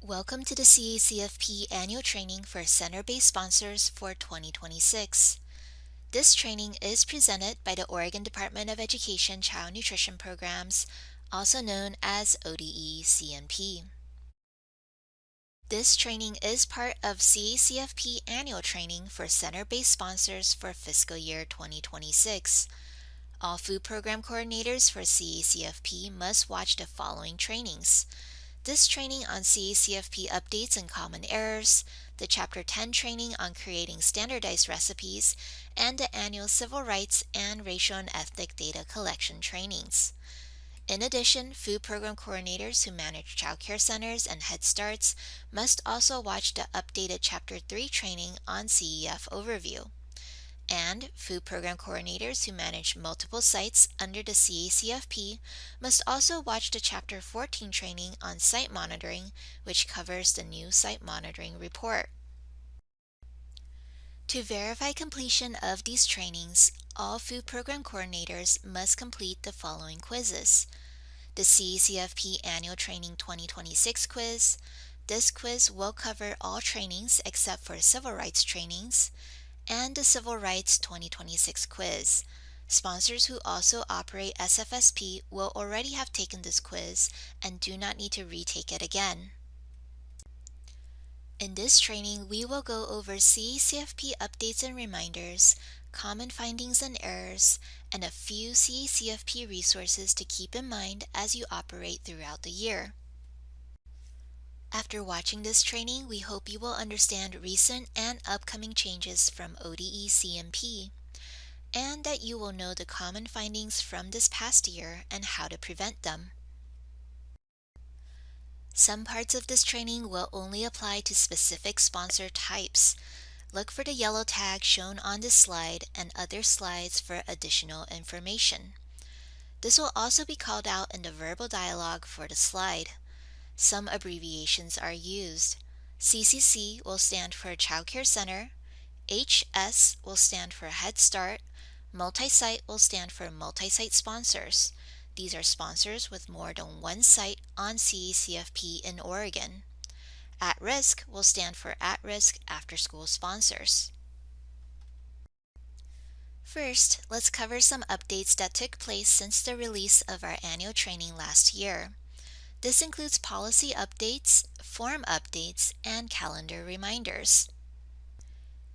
Welcome to the CACFP Annual Training for Center-Based Sponsors for 2026. This training is presented by the Oregon Department of Education Child Nutrition Programs, also known as ODE-CNP. This training is part of CACFP Annual Training for Center-Based Sponsors for fiscal year 2026. All food program coordinators for CACFP must watch the following trainings: this training on CACFP updates and common errors, the Chapter 10 training on creating standardized recipes, and the annual Civil Rights and Racial and Ethnic Data Collection trainings. In addition, food program coordinators who manage childcare centers and Head Starts must also watch the updated Chapter 3 training on CEF overview. And food program coordinators who manage multiple sites under the CACFP must also watch the Chapter 14 training on site monitoring, which covers the new site monitoring report. To verify completion of these trainings, all food program coordinators must complete the following quizzes: the CACFP Annual Training 2026 quiz. This quiz will cover all trainings except for civil rights trainings, and the Civil Rights 2026 quiz. Sponsors who also operate SFSP will already have taken this quiz and do not need to retake it again. In this training, we will go over CACFP updates and reminders, common findings and errors, and a few CACFP resources to keep in mind as you operate throughout the year. After watching this training, we hope you will understand recent and upcoming changes from ODE-CNP, and that you will know the common findings from this past year and how to prevent them. Some parts of this training will only apply to specific sponsor types. Look for the yellow tag shown on this slide and other slides for additional information. This will also be called out in the verbal dialogue for the slide. Some abbreviations are used. CCC will stand for Child Care Center, HS will stand for Head Start, Multi-Site will stand for Multi-Site Sponsors. These are sponsors with more than one site on CACFP in Oregon. At Risk will stand for At-Risk After-School Sponsors. First, let's cover some updates that took place since the release of our annual training last year. This includes policy updates, form updates, and calendar reminders.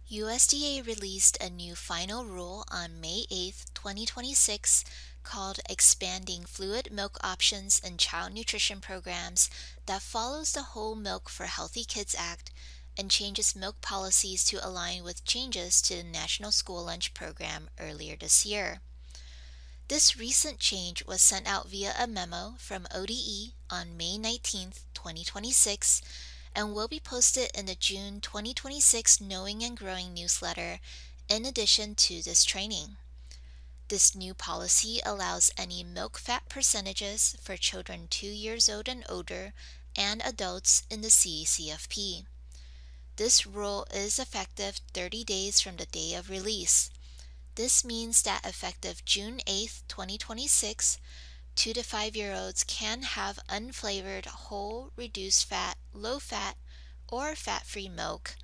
USDA released a new final rule on May 8, 2026, called Expanding Fluid Milk Options in Child Nutrition Programs, that follows the Whole Milk for Healthy Kids Act and changes milk policies to align with changes to the National School Lunch Program earlier this year. This recent change was sent out via a memo from ODE on May 19, 2026, and will be posted in the June 2026 Knowing and Growing newsletter in addition to this training. This new policy allows any milk fat percentages for children 2 years old and older and adults in the CACFP. This rule is effective 30 days from the day of release. This means that effective June 8, 2026, 2 to 5-year-olds can have unflavored whole, reduced fat, low fat, or fat-free milk.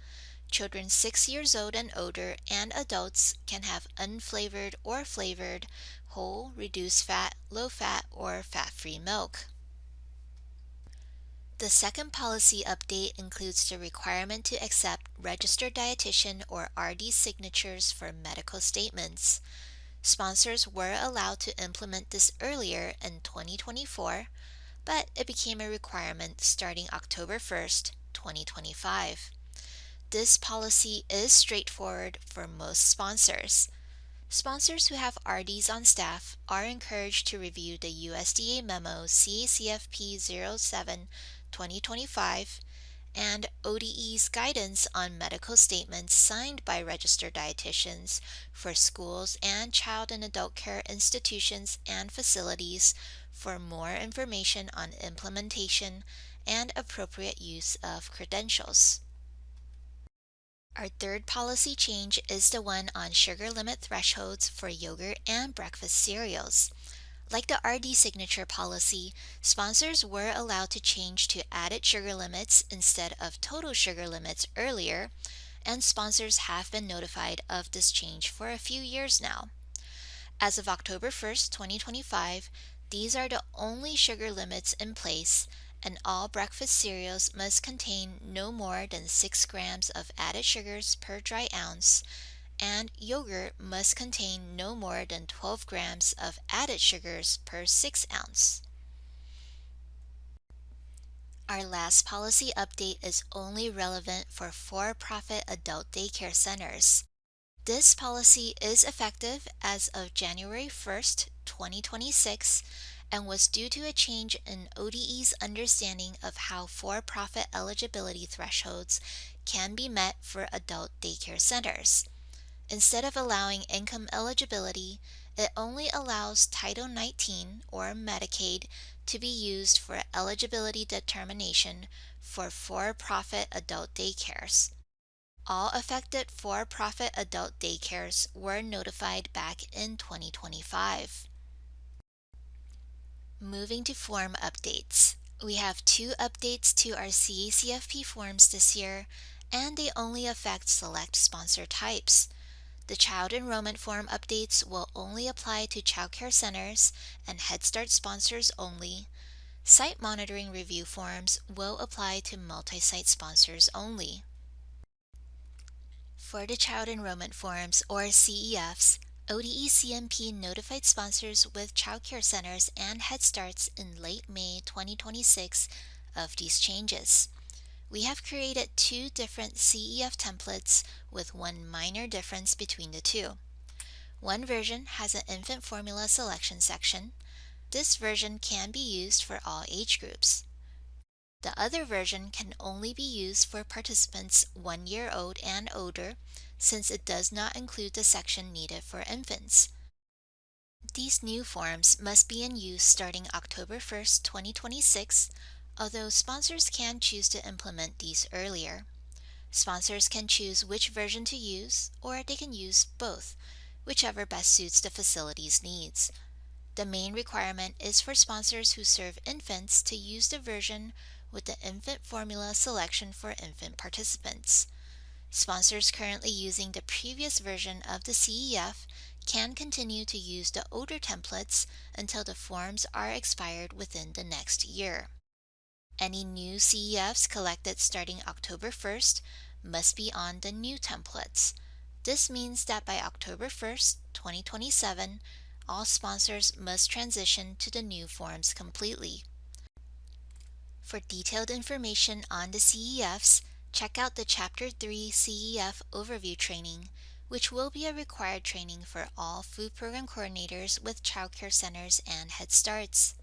Children 6 years old and older and adults can have unflavored or flavored whole, reduced fat, low fat, or fat-free milk. The second policy update includes the requirement to accept registered dietitian or RD signatures for medical statements. Sponsors were allowed to implement this earlier in 2024, but it became a requirement starting October 1st, 2025. This policy is straightforward for most sponsors. Sponsors who have RDs on staff are encouraged to review the USDA memo CACFP 07-2025 and ODE's guidance on medical statements signed by registered dietitians for schools and child and adult care institutions and facilities for more information on implementation and appropriate use of credentials. Our third policy change is the one on sugar limit thresholds for yogurt and breakfast cereals. Like the RD signature policy, sponsors were allowed to change to added sugar limits instead of total sugar limits earlier, and sponsors have been notified of this change for a few years now. As of October 1st, 2025, these are the only sugar limits in place, and all breakfast cereals must contain no more than 6 grams of added sugars per dry ounce, and yogurt must contain no more than 12 grams of added sugars per 6 ounce. Our last policy update is only relevant for-profit adult daycare centers. This policy is effective as of January 1st, 2026, and was due to a change in ODE's understanding of how for-profit eligibility thresholds can be met for adult daycare centers. Instead of allowing income eligibility, it only allows Title 19 or Medicaid to be used for eligibility determination for for-profit adult daycares. All affected for-profit adult daycares were notified back in 2025. Moving to form updates. We have 2 updates to our CACFP forms this year, and they only affect select sponsor types. The child enrollment form updates will only apply to childcare centers and Head Start sponsors only. Site monitoring review forms will apply to multi-site sponsors only. For the child enrollment forms, or CEFs, ODE CMP notified sponsors with childcare centers and Head Starts in late May 2026 of these changes. We have created 2 different CEF templates with one minor difference between the 2. One version has an infant formula selection section. This version can be used for all age groups. The other version can only be used for participants 1 year old and older, since it does not include the section needed for infants. These new forms must be in use starting October 1st, 2026, although sponsors can choose to implement these earlier. Sponsors can choose which version to use, or they can use both, whichever best suits the facility's needs. The main requirement is for sponsors who serve infants to use the version with the infant formula selection for infant participants. Sponsors currently using the previous version of the CEF can continue to use the older templates until the forms are expired within the next year. Any new CEFs collected starting October 1st must be on the new templates. This means that by October 1st, 2027, all sponsors must transition to the new forms completely. For detailed information on the CEFs, check out the Chapter 3 CEF Overview Training, which will be a required training for all food program coordinators with childcare centers and Head Starts.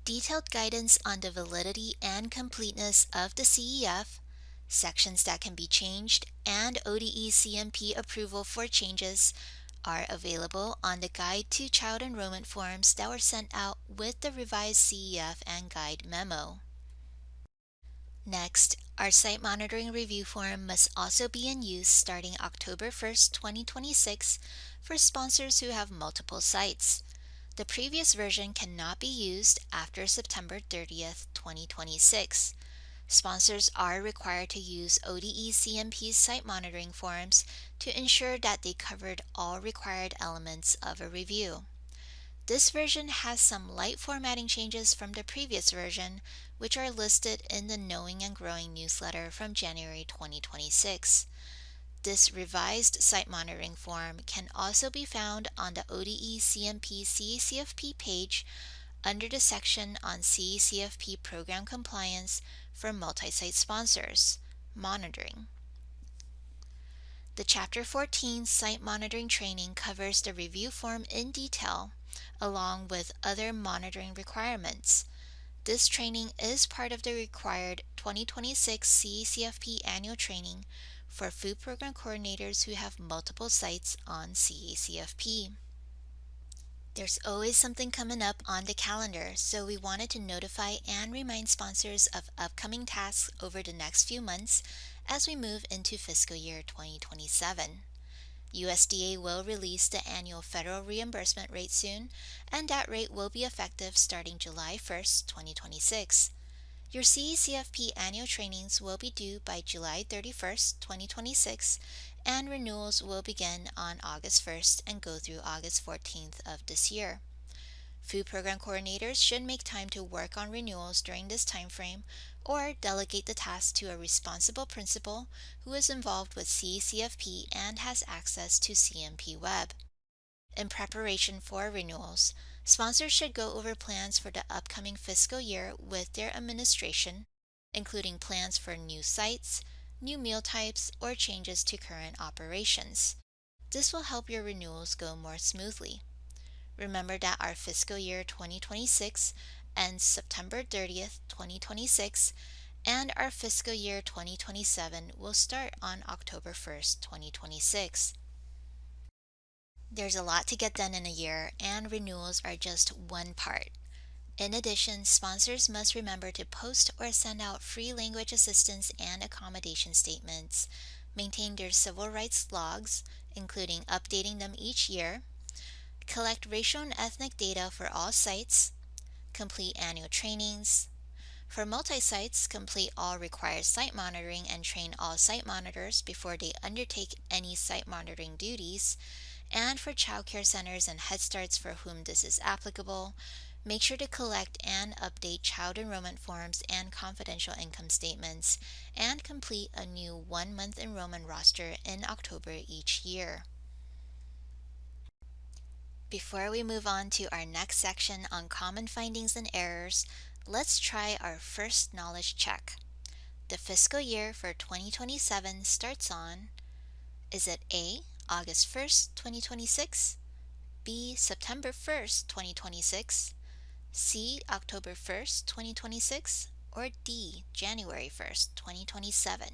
Detailed guidance on the validity and completeness of the CEF, sections that can be changed, and ODE CMP approval for changes are available on the Guide to Child Enrollment forms that were sent out with the revised CEF and Guide memo. Next, our Site Monitoring Review form must also be in use starting October 1st, 2026 for sponsors who have multiple sites. The previous version cannot be used after September 30th, 2026. Sponsors are required to use ODE CMP's site monitoring forms to ensure that they covered all required elements of a review. This version has some light formatting changes from the previous version, which are listed in the Knowing and Growing newsletter from January 2026. This revised site monitoring form can also be found on the ODE CMP CACFP page under the section on CACFP program compliance for multi-site sponsors, monitoring. The Chapter 14 site monitoring training covers the review form in detail, along with other monitoring requirements. This training is part of the required 2026 CACFP annual training for food program coordinators who have multiple sites on CACFP. There's always something coming up on the calendar, so we wanted to notify and remind sponsors of upcoming tasks over the next few months as we move into fiscal year 2027. USDA will release the annual federal reimbursement rate soon, and that rate will be effective starting July 1st, 2026. Your CACFP annual trainings will be due by July 31st, 2026, and renewals will begin on August 1st and go through August 14th of this year. Food program coordinators should make time to work on renewals during this timeframe or delegate the task to a responsible principal who is involved with CACFP and has access to CMP Web. In preparation for renewals, sponsors should go over plans for the upcoming fiscal year with their administration, including plans for new sites, new meal types, or changes to current operations. This will help your renewals go more smoothly. Remember that our fiscal year 2026 ends September 30th, 2026, and our fiscal year 2027 will start on October 1st, 2026. There's a lot to get done in a year, and renewals are just one part. In addition, sponsors must remember to post or send out free language assistance and accommodation statements, maintain their civil rights logs, including updating them each year, collect racial and ethnic data for all sites, complete annual trainings. For multi-sites, complete all required site monitoring and train all site monitors before they undertake any site monitoring duties. And for childcare centers and Head Starts for whom this is applicable, make sure to collect and update child enrollment forms and confidential income statements, and complete a new 1-month enrollment roster in October each year. Before we move on to our next section on common findings and errors, let's try our first knowledge check. The fiscal year for 2027 starts on, is it A, August 1st, 2026, B, September 1st, 2026, C, October 1st, 2026, or D, January 1st, 2027?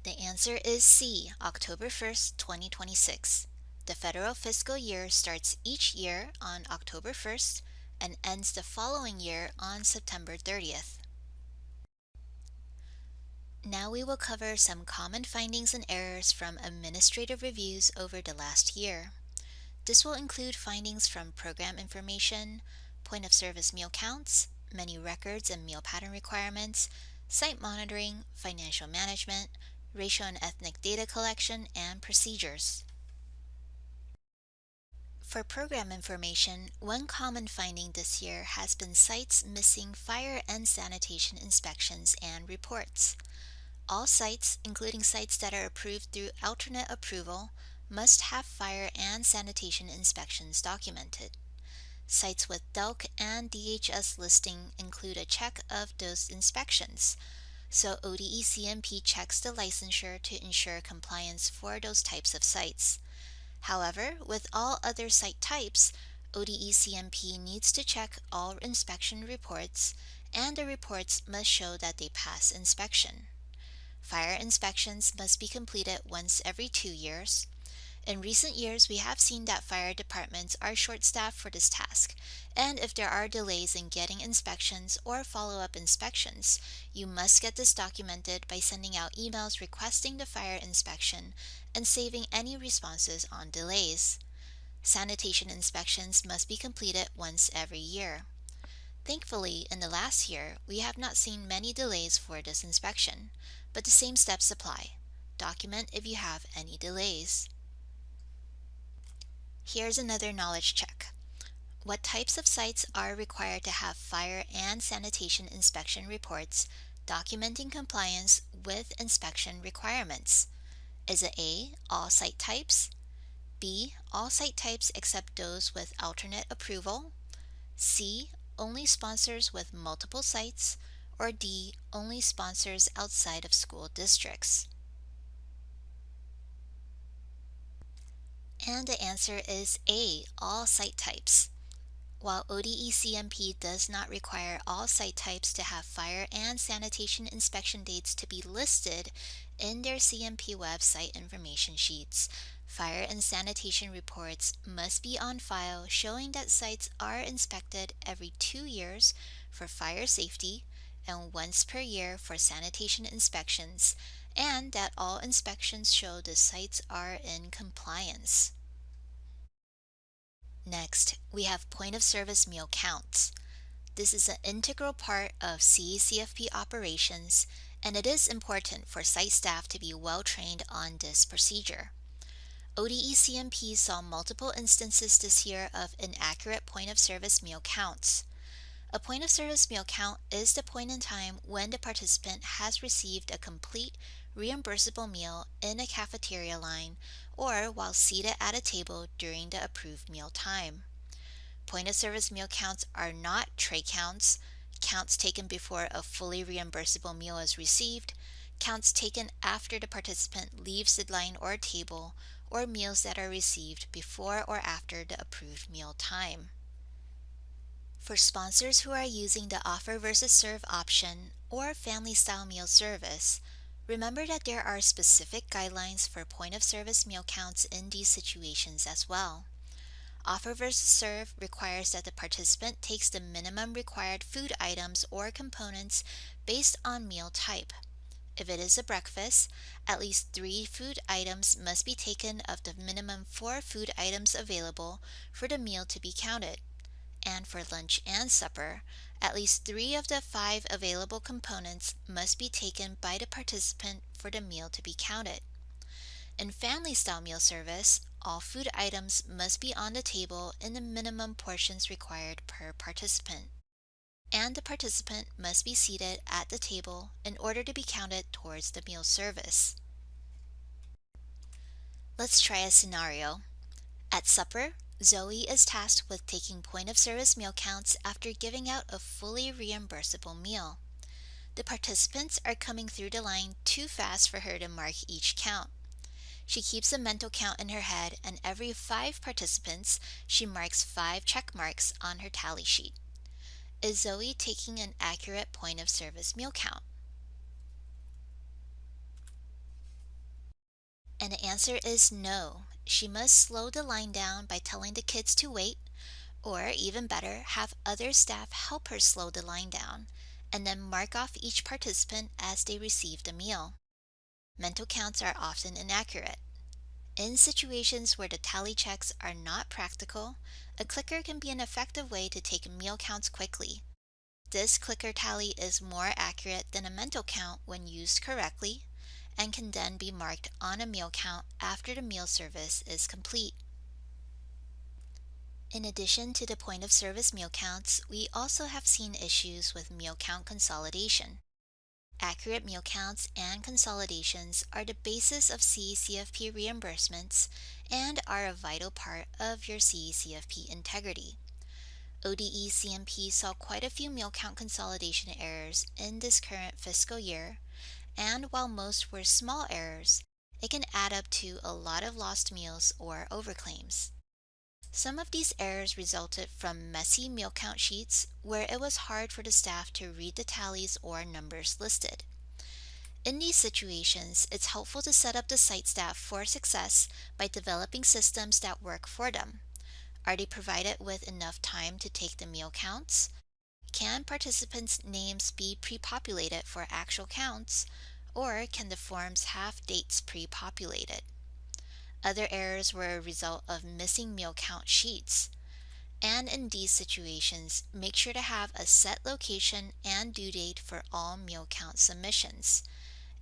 The answer is C, October 1st, 2026. The federal fiscal year starts each year on October 1st and ends the following year on September 30th. Now we will cover some common findings and errors from administrative reviews over the last year. This will include findings from program information, point of service meal counts, menu records and meal pattern requirements, site monitoring, financial management, racial and ethnic data collection, and procedures. For program information, one common finding this year has been sites missing fire and sanitation inspections and reports. All sites, including sites that are approved through alternate approval, must have fire and sanitation inspections documented. Sites with DELC and DHS listing include a check of those inspections, so ODE-CMP checks the licensure to ensure compliance for those types of sites. However, with all other site types, ODE-CMP needs to check all inspection reports, and the reports must show that they pass inspection. Fire inspections must be completed once every 2 years. In recent years, we have seen that fire departments are short-staffed for this task, and if there are delays in getting inspections or follow-up inspections, you must get this documented by sending out emails requesting the fire inspection and saving any responses on delays. Sanitation inspections must be completed once every year. Thankfully, in the last year, we have not seen many delays for this inspection, but the same steps apply. Document if you have any delays. Here's another knowledge check. What types of sites are required to have fire and sanitation inspection reports documenting compliance with inspection requirements? Is it A, all site types, B, all site types except those with alternate approval, C, only sponsors with multiple sites, or D, only sponsors outside of school districts? And the answer is A, all site types. While ODE-CMP does not require all site types to have fire and sanitation inspection dates to be listed in their CMP website information sheets, fire and sanitation reports must be on file showing that sites are inspected every 2 years for fire safety and once per year for sanitation inspections, and that all inspections show the sites are in compliance. Next, we have point of service meal counts. This is an integral part of CACFP operations, and it is important for site staff to be well trained on this procedure. ODE-CMP saw multiple instances this year of inaccurate point of service meal counts. A point of service meal count is the point in time when the participant has received a complete reimbursable meal in a cafeteria line or while seated at a table during the approved meal time. Point of service meal counts are not tray counts, counts taken before a fully reimbursable meal is received, counts taken after the participant leaves the line or table, or meals that are received before or after the approved meal time. For sponsors who are using the offer versus serve option or family style meal service, remember that there are specific guidelines for point of service meal counts in these situations as well. Offer versus serve requires that the participant takes the minimum required food items or components based on meal type. If it is a breakfast, at least 3 food items must be taken of the minimum 4 food items available for the meal to be counted. And for lunch and supper, at least 3 of the 5 available components must be taken by the participant for the meal to be counted. In family style meal service, all food items must be on the table in the minimum portions required per participant, and the participant must be seated at the table in order to be counted towards the meal service. Let's try a scenario. At supper, Zoe is tasked with taking point of service meal counts after giving out a fully reimbursable meal. The participants are coming through the line too fast for her to mark each count. She keeps a mental count in her head, and every 5 participants, she marks 5 check marks on her tally sheet. Is Zoe taking an accurate point of service meal count? And the answer is no. She must slow the line down by telling the kids to wait, or even better, have other staff help her slow the line down, and then mark off each participant as they receive the meal. Mental counts are often inaccurate. In situations where the tally checks are not practical, a clicker can be an effective way to take meal counts quickly. This clicker tally is more accurate than a mental count when used correctly, and can then be marked on a meal count after the meal service is complete. In addition to the point of service meal counts, we also have seen issues with meal count consolidation. Accurate meal counts and consolidations are the basis of CACFP reimbursements and are a vital part of your CACFP integrity. ODE-CMP saw quite a few meal count consolidation errors in this current fiscal year, and while most were small errors, it can add up to a lot of lost meals or overclaims. Some of these errors resulted from messy meal count sheets where it was hard for the staff to read the tallies or numbers listed. In these situations, it's helpful to set up the site staff for success by developing systems that work for them. Are they provided with enough time to take the meal counts? Can participants' names be pre-populated for actual counts, or can the forms have dates pre-populated? Other errors were a result of missing meal count sheets. And in these situations, make sure to have a set location and due date for all meal count submissions.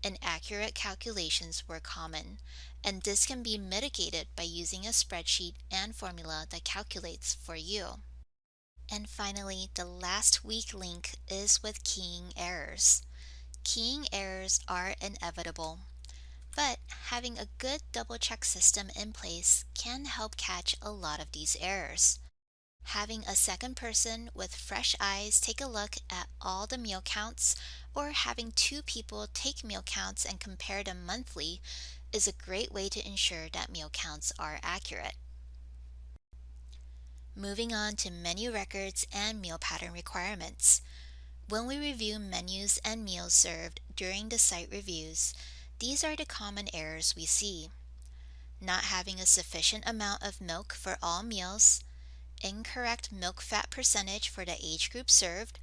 Inaccurate calculations were common, and this can be mitigated by using a spreadsheet and formula that calculates for you. And finally, the last weak link is with keying errors. Keying errors are inevitable, but having a good double-check system in place can help catch a lot of these errors. Having a second person with fresh eyes take a look at all the meal counts, or having 2 people take meal counts and compare them monthly is a great way to ensure that meal counts are accurate. Moving on to menu records and meal pattern requirements. When we review menus and meals served during the site reviews, these are the common errors we see. Not having a sufficient amount of milk for all meals, incorrect milk fat percentage for the age group served,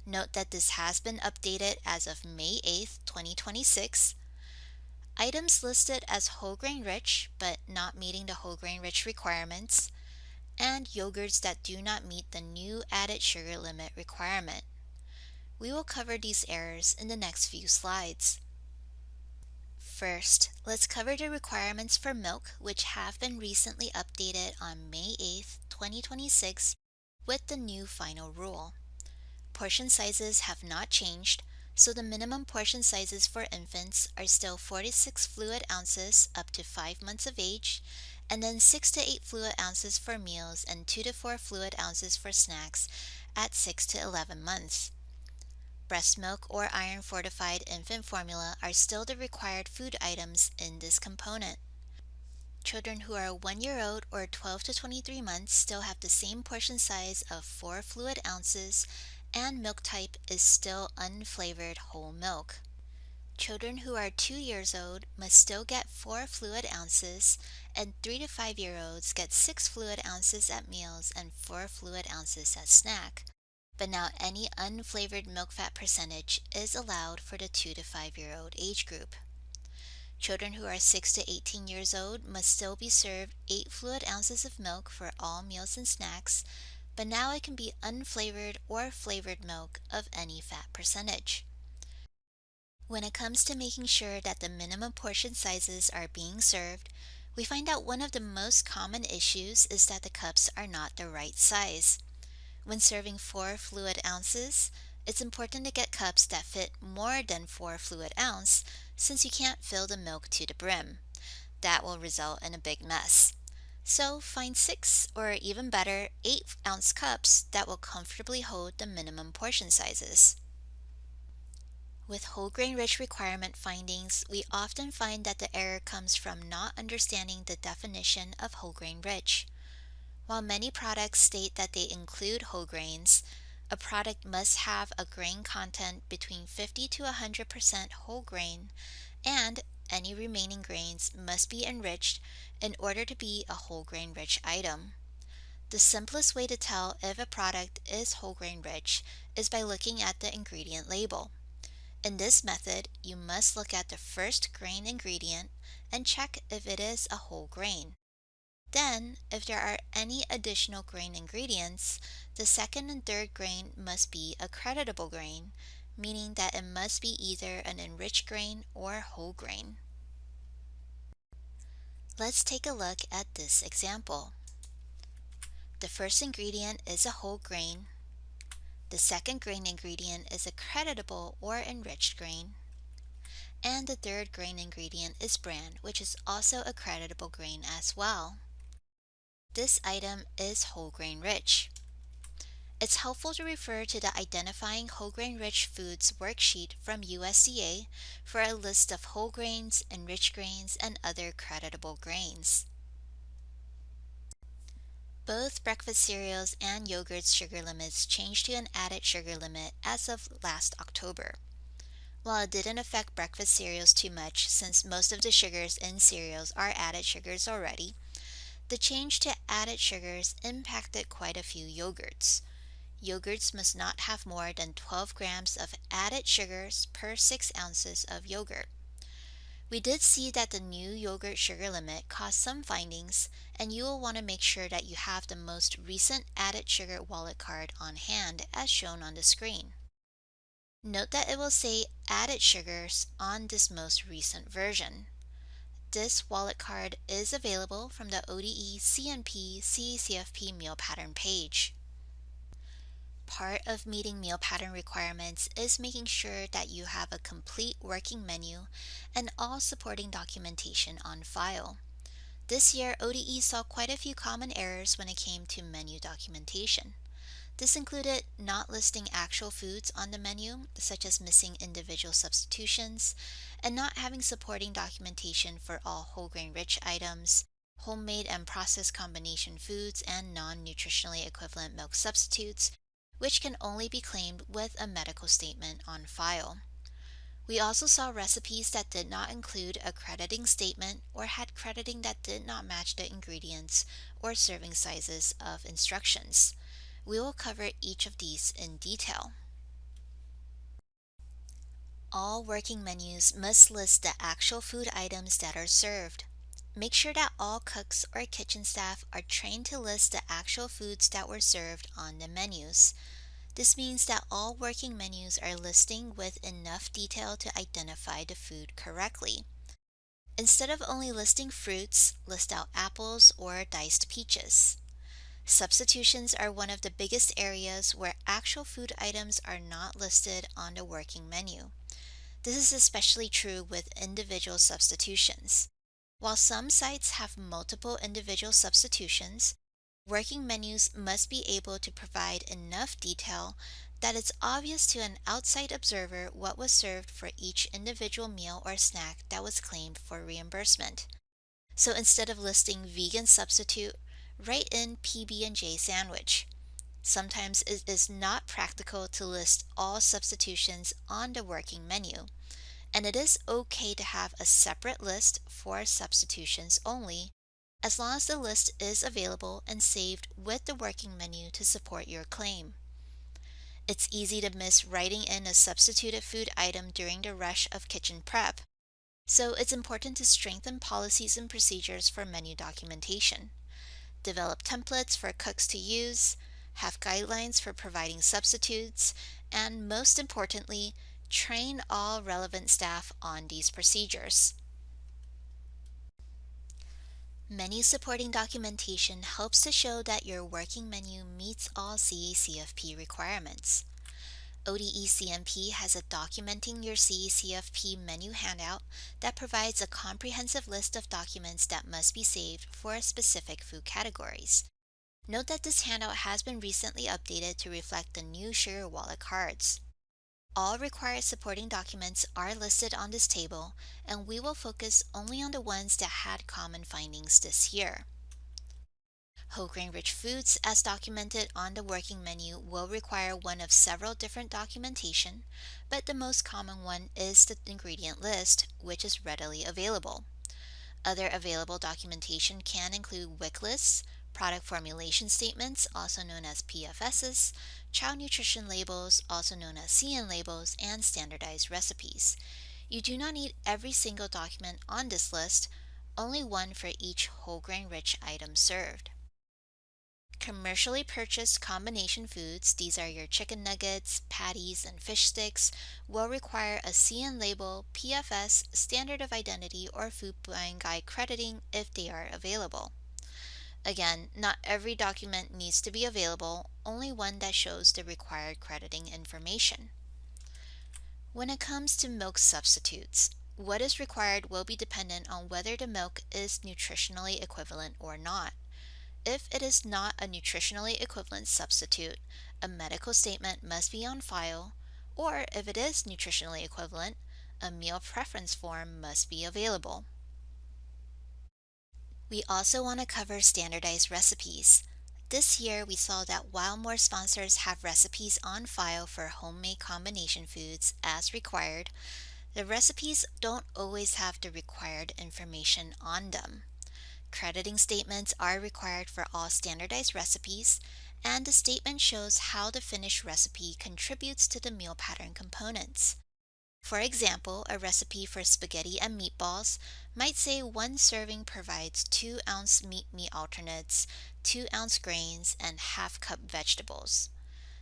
Note that this has been updated as of May 8th, 2026. Items listed as whole grain rich but not meeting the whole grain rich requirements, and yogurts that do not meet the new added sugar limit requirement. We will cover these errors in the next few slides. First, let's cover the requirements for milk, which have been recently updated on May 8th, 2026 with the new final rule. Portion sizes have not changed, so the minimum portion sizes for infants are still 4 to 6 fluid ounces up to 5 months of age, and then 6 to 8 fluid ounces for meals and 2 to 4 fluid ounces for snacks at 6 to 11 months. Breast milk or iron fortified infant formula are still the required food items in this component. Children who are 1 year old or 12 to 23 months still have the same portion size of 4 fluid ounces, and milk type is still unflavored whole milk. Children who are 2 years old must still get 4 fluid ounces, and 3 to 5 year olds get 6 fluid ounces at meals and 4 fluid ounces at snack. But now any unflavored milk fat percentage is allowed for the 2 to 5 year old age group. Children who are 6 to 18 years old must still be served 8 fluid ounces of milk for all meals and snacks, but now it can be unflavored or flavored milk of any fat percentage. When it comes to making sure that the minimum portion sizes are being served, we find out one of the most common issues is that the cups are not the right size. When serving 4 fluid ounces, it's important to get cups that fit more than 4 fluid ounce, since you can't fill the milk to the brim. That will result in a big mess. So find 6 or even better 8-ounce cups that will comfortably hold the minimum portion sizes. With whole grain rich requirement findings, we often find that the error comes from not understanding the definition of whole grain rich. While many products state that they include whole grains, a product must have a grain content between 50 to 100% whole grain, and any remaining grains must be enriched in order to be a whole grain rich item. The simplest way to tell if a product is whole grain rich is by looking at the ingredient label. In this method, you must look at the first grain ingredient and check if it is a whole grain. Then, if there are any additional grain ingredients, the second and third grain must be a creditable grain, meaning that it must be either an enriched grain or whole grain. Let's take a look at this example. The first ingredient is a whole grain. The second grain ingredient is a creditable or enriched grain. And the third grain ingredient is bran, which is also a creditable grain as well. This item is whole grain rich. It's helpful to refer to the Identifying Whole Grain Rich Foods worksheet from USDA for a list of whole grains, enriched grains, and other creditable grains. Both breakfast cereals and yogurt's sugar limits changed to an added sugar limit as of last October. While it didn't affect breakfast cereals too much since most of the sugars in cereals are added sugars already, the change to added sugars impacted quite a few yogurts. Yogurts must not have more than 12 grams of added sugars per 6 ounces of yogurt. We did see that the new yogurt sugar limit caused some findings, and you will want to make sure that you have the most recent added sugar wallet card on hand as shown on the screen. Note that it will say added sugars on this most recent version. This wallet card is available from the ODE CNP CACFP meal pattern page. Part of meeting meal pattern requirements is making sure that you have a complete working menu and all supporting documentation on file. This year, ODE saw quite a few common errors when it came to menu documentation. This included not listing actual foods on the menu, such as missing individual substitutions, and not having supporting documentation for all whole grain rich items, homemade and processed combination foods, and non-nutritionally equivalent milk substitutes, which can only be claimed with a medical statement on file. We also saw recipes that did not include a crediting statement or had crediting that did not match the ingredients or serving sizes of instructions. We will cover each of these in detail. All working menus must list the actual food items that are served. Make sure that all cooks or kitchen staff are trained to list the actual foods that were served on the menus. This means that all working menus are listing with enough detail to identify the food correctly. Instead of only listing fruits, list out apples or diced peaches. Substitutions are one of the biggest areas where actual food items are not listed on the working menu. This is especially true with individual substitutions. While some sites have multiple individual substitutions, working menus must be able to provide enough detail that it's obvious to an outside observer what was served for each individual meal or snack that was claimed for reimbursement. So instead of listing vegan substitute, write in PB&J sandwich. Sometimes it is not practical to list all substitutions on the working menu, and it is okay to have a separate list for substitutions only, as long as the list is available and saved with the working menu to support your claim. It's easy to miss writing in a substituted food item during the rush of kitchen prep, so it's important to strengthen policies and procedures for menu documentation. Develop templates for cooks to use, have guidelines for providing substitutes, and most importantly, train all relevant staff on these procedures. Menu supporting documentation helps to show that your working menu meets all CACFP requirements. ODE-CMP has a Documenting Your CACFP menu handout that provides a comprehensive list of documents that must be saved for specific food categories. Note that this handout has been recently updated to reflect the new Sugar Wallet cards. All required supporting documents are listed on this table, and we will focus only on the ones that had common findings this year. Whole grain rich foods, as documented on the working menu, will require one of several different documentation, but the most common one is the ingredient list, which is readily available. Other available documentation can include WIC lists, product formulation statements, also known as PFSs, child nutrition labels, also known as CN labels, and standardized recipes. You do not need every single document on this list, only one for each whole grain rich item served. Commercially purchased combination foods, these are your chicken nuggets, patties, and fish sticks, will require a CN label, PFS, standard of identity, or food buying guide crediting if they are available. Again, not every document needs to be available, only one that shows the required crediting information. When it comes to milk substitutes, what is required will be dependent on whether the milk is nutritionally equivalent or not. If it is not a nutritionally equivalent substitute, a medical statement must be on file, or if it is nutritionally equivalent, a meal preference form must be available. We also want to cover standardized recipes. This year, we saw that while more sponsors have recipes on file for homemade combination foods as required, the recipes don't always have the required information on them. Crediting statements are required for all standardized recipes, and the statement shows how the finished recipe contributes to the meal pattern components. For example, a recipe for spaghetti and meatballs might say one serving provides 2-ounce meat alternates, 2-ounce grains, and half-cup vegetables.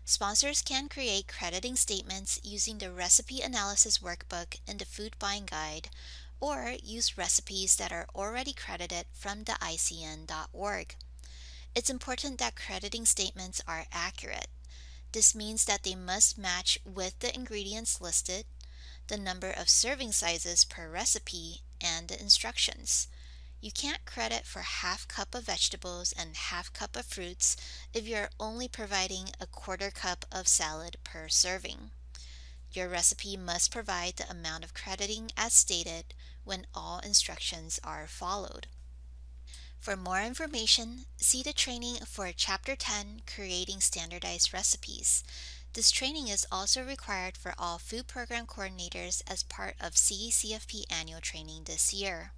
Sponsors can create crediting statements using the Recipe Analysis Workbook in the Food Buying Guide, or use recipes that are already credited from the ICN.org. It's important that crediting statements are accurate. This means that they must match with the ingredients listed, the number of serving sizes per recipe, and the instructions. You can't credit for half cup of vegetables and half cup of fruits if you're only providing a quarter cup of salad per serving. Your recipe must provide the amount of crediting as stated when all instructions are followed. For more information, see the training for Chapter 10, Creating Standardized Recipes. This training is also required for all food program coordinators as part of CACFP annual training this year.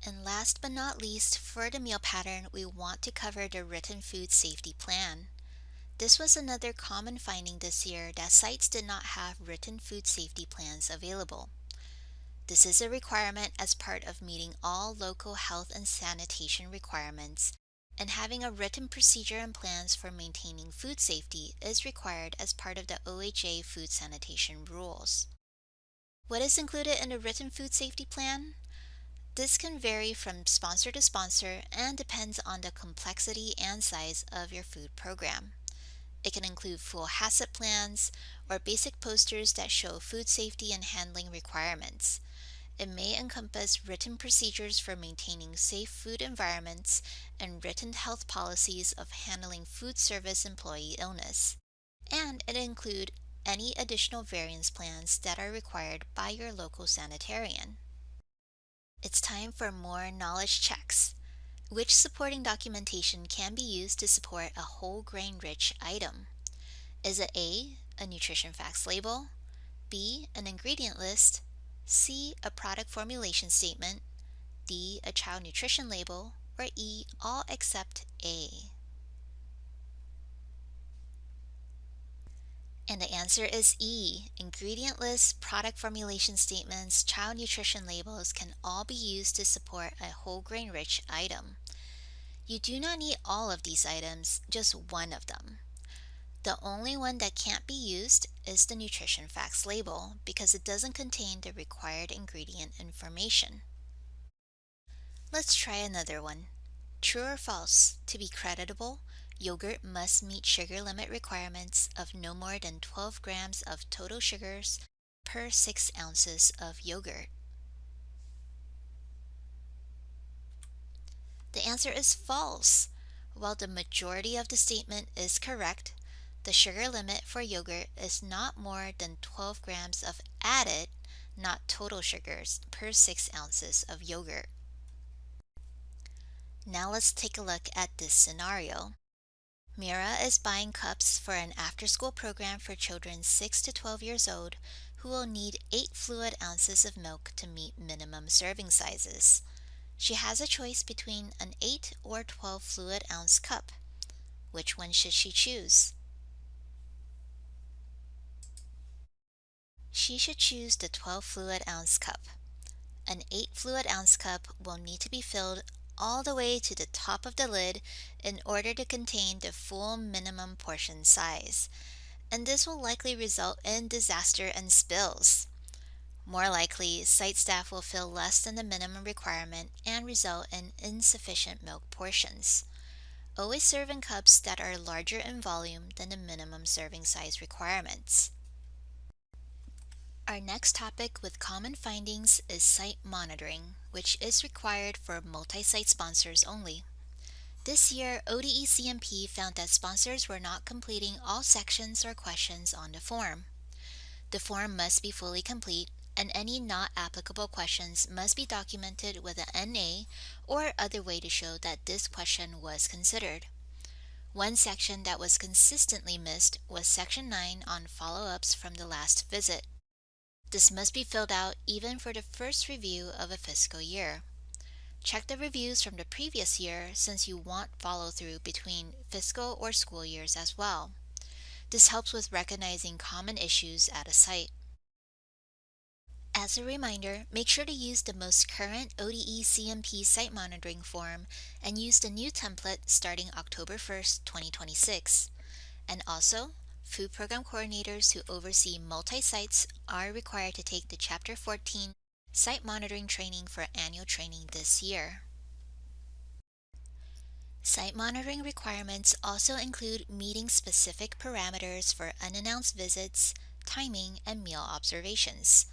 And last but not least, for the meal pattern, we want to cover the written food safety plan. This was another common finding this year that sites did not have written food safety plans available. This is a requirement as part of meeting all local health and sanitation requirements, and having a written procedure and plans for maintaining food safety is required as part of the OHA food sanitation rules. What is included in a written food safety plan? This can vary from sponsor to sponsor and depends on the complexity and size of your food program. It can include full HACCP plans or basic posters that show food safety and handling requirements. It may encompass written procedures for maintaining safe food environments and written health policies of handling food service employee illness. And it include any additional variance plans that are required by your local sanitarian. It's time for more knowledge checks. Which supporting documentation can be used to support a whole grain rich item? Is it A, nutrition facts label, B, an ingredient list, C, a product formulation statement, D, a child nutrition label, or E, all except A? And the answer is E. Ingredient lists, product formulation statements, child nutrition labels can all be used to support a whole grain rich item. You do not need all of these items, just one of them. The only one that can't be used is the nutrition facts label because it doesn't contain the required ingredient information. Let's try another one. True or false? To be creditable, yogurt must meet sugar limit requirements of no more than 12 grams of total sugars per 6 ounces of yogurt. The answer is false. While the majority of the statement is correct, the sugar limit for yogurt is not more than 12 grams of added, not total sugars, per 6 ounces of yogurt. Now let's take a look at this scenario. Mira is buying cups for an after-school program for children 6 to 12 years old who will need 8 fluid ounces of milk to meet minimum serving sizes. She has a choice between an 8 or 12 fluid ounce cup. Which one should she choose? She should choose the 12 fluid ounce cup. An 8 fluid ounce cup will need to be filled all the way to the top of the lid in order to contain the full minimum portion size, and this will likely result in disaster and spills. More likely, site staff will fill less than the minimum requirement and result in insufficient milk portions. Always serve in cups that are larger in volume than the minimum serving size requirements. Our next topic with common findings is site monitoring, which is required for multi-site sponsors only. This year, ODE-CMP found that sponsors were not completing all sections or questions on the form. The form must be fully complete, and any not applicable questions must be documented with an NA or other way to show that this question was considered. One section that was consistently missed was Section 9 on follow-ups from the last visit. This must be filled out even for the first review of a fiscal year. Check the reviews from the previous year since you want follow-through between fiscal or school years as well. This helps with recognizing common issues at a site. As a reminder, make sure to use the most current ODE-CMP site monitoring form and use the new template starting October 1st, 2026. And also, food program coordinators who oversee multi-sites are required to take the Chapter 14 site monitoring training for annual training this year. Site monitoring requirements also include meeting specific parameters for unannounced visits, timing, and meal observations.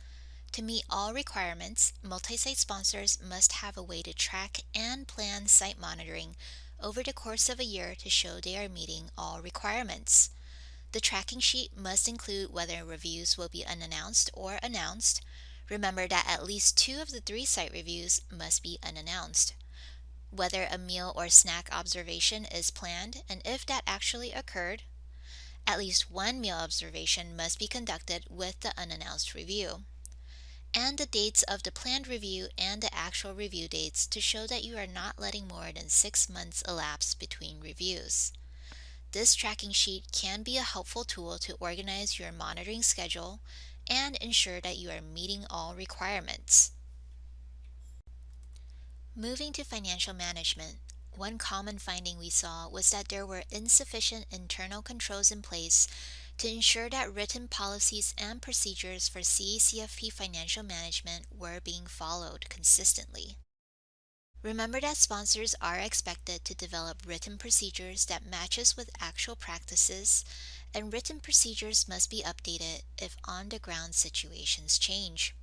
To meet all requirements, multi-site sponsors must have a way to track and plan site monitoring over the course of a year to show they are meeting all requirements. The tracking sheet must include whether reviews will be unannounced or announced. Remember that at least 2 of the 3 site reviews must be unannounced. Whether a meal or snack observation is planned, and if that actually occurred. At least 1 meal observation must be conducted with the unannounced review. And the dates of the planned review and the actual review dates to show that you are not letting more than 6 months elapse between reviews. This tracking sheet can be a helpful tool to organize your monitoring schedule and ensure that you are meeting all requirements. Moving to financial management, one common finding we saw was that there were insufficient internal controls in place to ensure that written policies and procedures for CACFP financial management were being followed consistently. Remember that sponsors are expected to develop written procedures that matches with actual practices, and written procedures must be updated if on-the-ground situations change.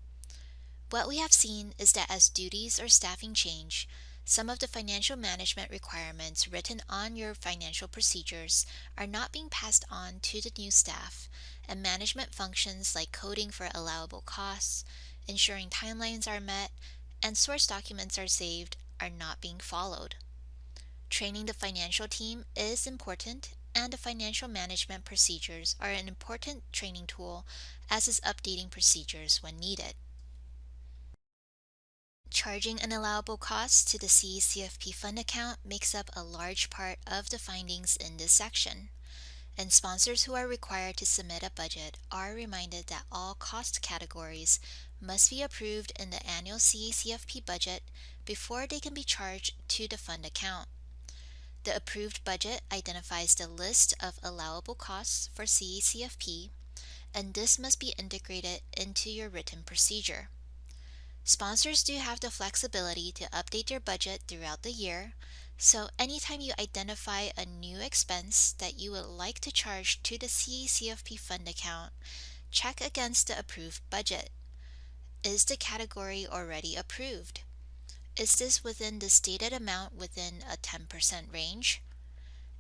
What we have seen is that as duties or staffing change, some of the financial management requirements written on your financial procedures are not being passed on to the new staff, and management functions like coding for allowable costs, ensuring timelines are met, and source documents are saved are not being followed. Training the financial team is important, and the financial management procedures are an important training tool, as is updating procedures when needed. Charging an allowable cost to the CACFP fund account makes up a large part of the findings in this section, and sponsors who are required to submit a budget are reminded that all cost categories must be approved in the annual CACFP budget before they can be charged to the fund account. The approved budget identifies the list of allowable costs for CACFP, and this must be integrated into your written procedure. Sponsors do have the flexibility to update their budget throughout the year, so anytime you identify a new expense that you would like to charge to the CACFP fund account, check against the approved budget. Is the category already approved? Is this within the stated amount within a 10% range?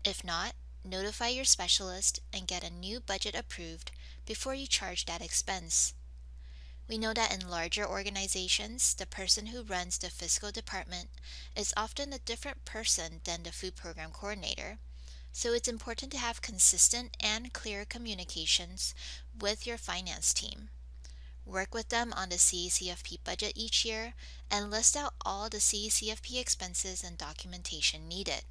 If not, notify your specialist and get a new budget approved before you charge that expense. We know that in larger organizations, the person who runs the fiscal department is often a different person than the food program coordinator, so it's important to have consistent and clear communications with your finance team. Work with them on the CACFP budget each year and list out all the CACFP expenses and documentation needed.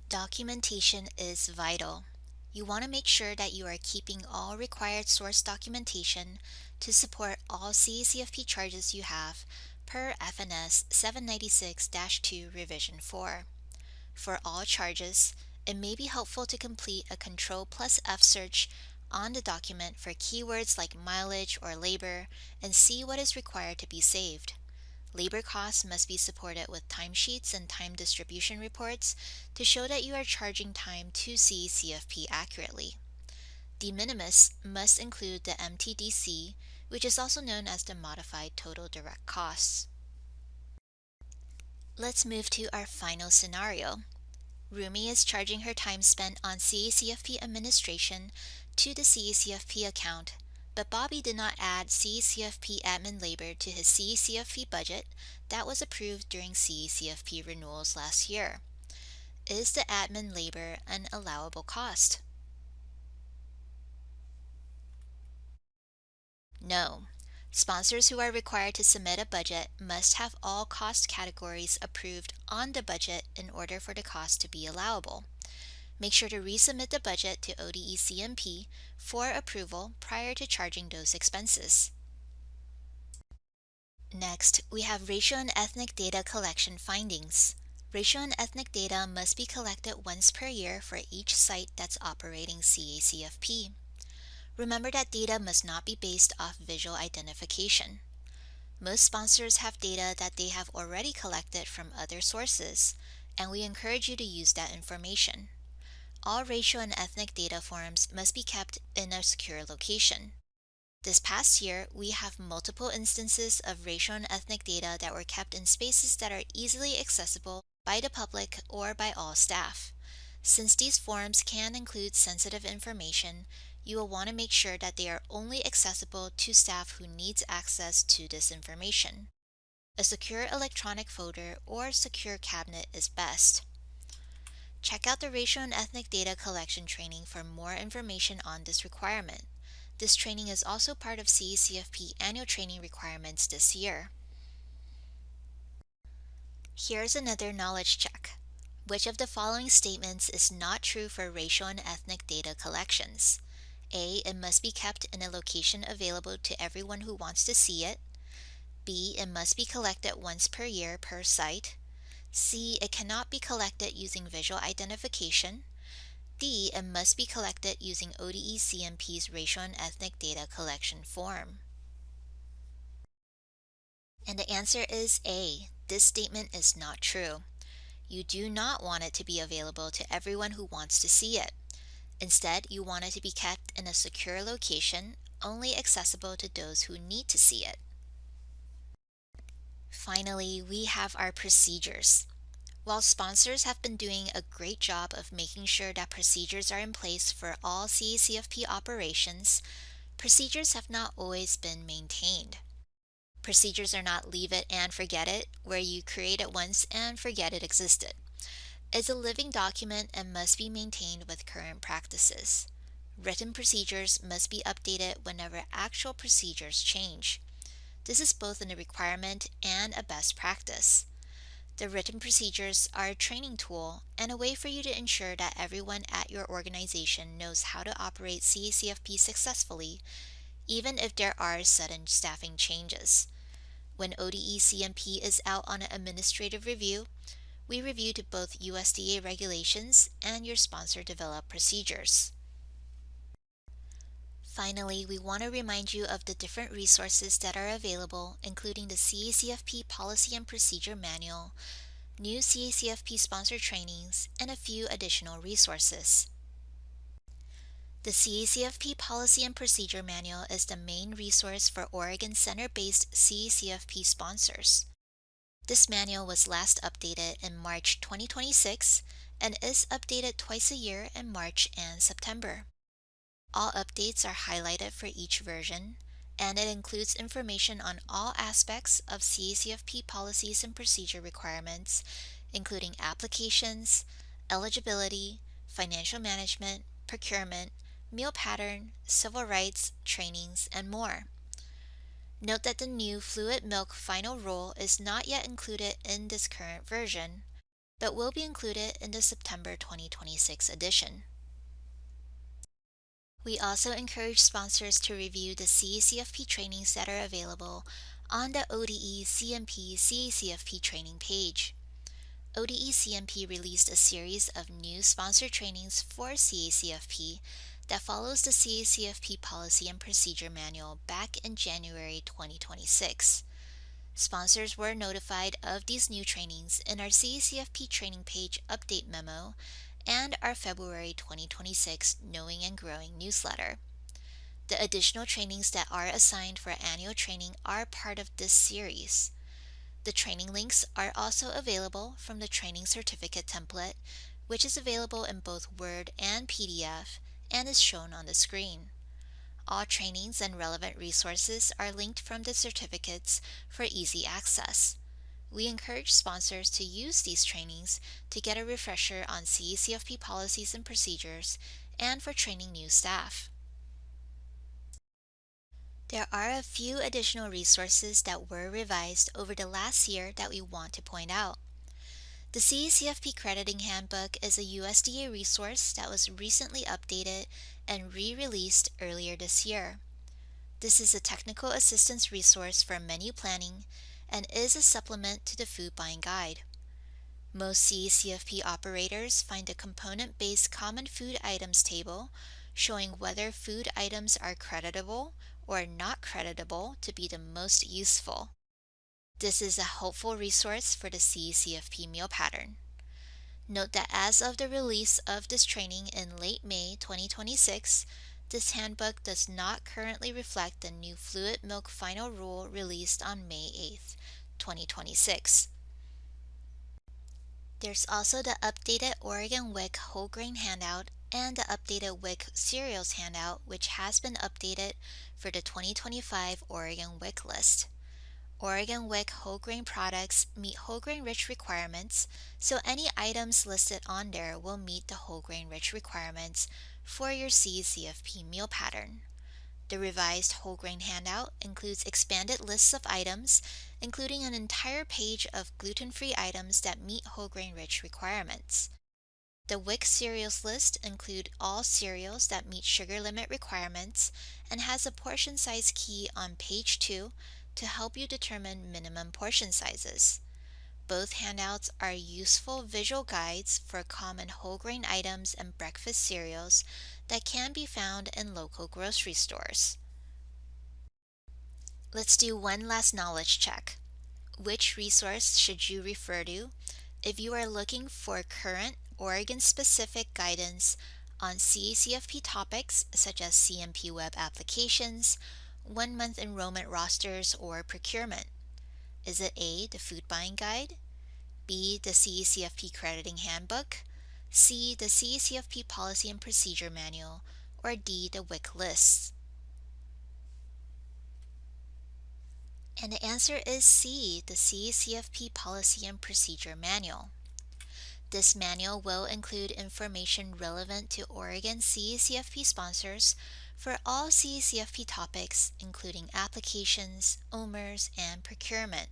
Documentation is vital. You want to make sure that you are keeping all required source documentation to support all CACFP charges you have per FNS 796-2 Revision 4. For all charges, it may be helpful to complete a Ctrl+F search on the document for keywords like mileage or labor and see what is required to be saved. Labor costs must be supported with timesheets and time distribution reports to show that you are charging time to CACFP accurately. De minimis must include the MTDC, which is also known as the modified total direct costs. Let's move to our final scenario. Rumi is charging her time spent on CACFP administration to the CACFP account, but Bobby did not add CACFP admin labor to his CACFP budget that was approved during CACFP renewals last year. Is the admin labor an allowable cost? No. Sponsors who are required to submit a budget must have all cost categories approved on the budget in order for the cost to be allowable. Make sure to resubmit the budget to ODE-CMP for approval prior to charging those expenses. Next, we have racial and ethnic data collection findings. Racial and ethnic data must be collected once per year for each site that's operating CACFP. Remember that data must not be based off visual identification. Most sponsors have data that they have already collected from other sources, and we encourage you to use that information. All racial and ethnic data forms must be kept in a secure location. This past year, we have multiple instances of racial and ethnic data that were kept in spaces that are easily accessible by the public or by all staff. Since these forms can include sensitive information, you will want to make sure that they are only accessible to staff who needs access to this information. A secure electronic folder or secure cabinet is best. Check out the racial and ethnic data collection training for more information on this requirement. This training is also part of CACFP annual training requirements this year. Here's another knowledge check. Which of the following statements is not true for racial and ethnic data collections? A. It must be kept in a location available to everyone who wants to see it. B. It must be collected once per year per site. C. It cannot be collected using visual identification. D. It must be collected using ODE-CMP's racial and ethnic data collection form. And the answer is A. This statement is not true. You do not want it to be available to everyone who wants to see it. Instead, you want it to be kept in a secure location, only accessible to those who need to see it. Finally, we have our procedures. While sponsors have been doing a great job of making sure that procedures are in place for all CACFP operations, procedures have not always been maintained. Procedures are not leave it and forget it, where you create it once and forget it existed. It's a living document and must be maintained with current practices. Written procedures must be updated whenever actual procedures change. This is both a requirement and a best practice. The written procedures are a training tool and a way for you to ensure that everyone at your organization knows how to operate CACFP successfully, even if there are sudden staffing changes. When ODE-CMP is out on an administrative review, we reviewed both USDA regulations and your sponsor-developed procedures. Finally, we want to remind you of the different resources that are available, including the CACFP Policy and Procedure Manual, new CACFP sponsor trainings, and a few additional resources. The CACFP Policy and Procedure Manual is the main resource for Oregon Center-based CACFP sponsors. This manual was last updated in March 2026 and is updated twice a year in March and September. All updates are highlighted for each version, and it includes information on all aspects of CACFP policies and procedure requirements, including applications, eligibility, financial management, procurement, meal pattern, civil rights, trainings, and more. Note that the new fluid milk final rule is not yet included in this current version, but will be included in the September 2026 edition. We also encourage sponsors to review the CACFP trainings that are available on the ODE-CMP CACFP training page. ODE-CMP released a series of new sponsor trainings for CACFP that follows the CACFP Policy and Procedure Manual back in January 2026. Sponsors were notified of these new trainings in our CACFP training page update memo and our February 2026 Knowing and Growing newsletter. The additional trainings that are assigned for annual training are part of this series. The training links are also available from the training certificate template, which is available in both Word and PDF and is shown on the screen. All trainings and relevant resources are linked from the certificates for easy access. We encourage sponsors to use these trainings to get a refresher on CACFP policies and procedures and for training new staff. There are a few additional resources that were revised over the last year that we want to point out. The CACFP Crediting Handbook is a USDA resource that was recently updated and re-released earlier this year. This is a technical assistance resource for menu planning and is a supplement to the Food Buying Guide. Most CACFP operators find a component-based common food items table showing whether food items are creditable or not creditable to be the most useful. This is a helpful resource for the CACFP meal pattern. Note that as of the release of this training in late May 2026, this handbook does not currently reflect the new fluid milk final rule released on May 8th, 2026. There's also the updated Oregon WIC whole grain handout and the updated WIC cereals handout, which has been updated for the 2025 Oregon WIC list. Oregon WIC whole grain products meet whole grain rich requirements, so any items listed on there will meet the whole grain rich requirements for your CACFP meal pattern. The revised whole grain handout includes expanded lists of items, including an entire page of gluten-free items that meet whole grain rich requirements. The WIC cereals list include all cereals that meet sugar limit requirements and has a portion size key on page 2 to help you determine minimum portion sizes. Both handouts are useful visual guides for common whole grain items and breakfast cereals that can be found in local grocery stores. Let's do one last knowledge check. Which resource should you refer to if you are looking for current Oregon-specific guidance on CACFP topics such as CMP web applications, 1-month enrollment rosters, or procurement? Is it A, the Food Buying Guide, B, the CACFP Crediting Handbook, C, the CACFP Policy and Procedure Manual, or D, the WIC lists? And the answer is C, the CACFP Policy and Procedure Manual. This manual will include information relevant to Oregon CACFP sponsors for all CACFP topics, including applications, OMERS, and procurement.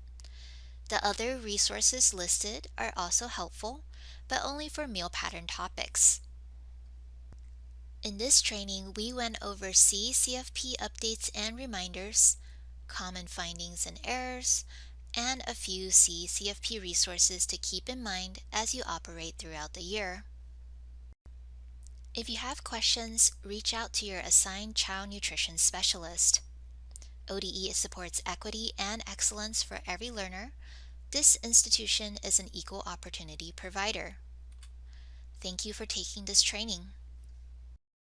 The other resources listed are also helpful, but only for meal pattern topics. In this training, we went over CACFP updates and reminders, common findings and errors, and a few CACFP resources to keep in mind as you operate throughout the year. If you have questions, reach out to your assigned child nutrition specialist. ODE supports equity and excellence for every learner. This institution is an equal opportunity provider. Thank you for taking this training.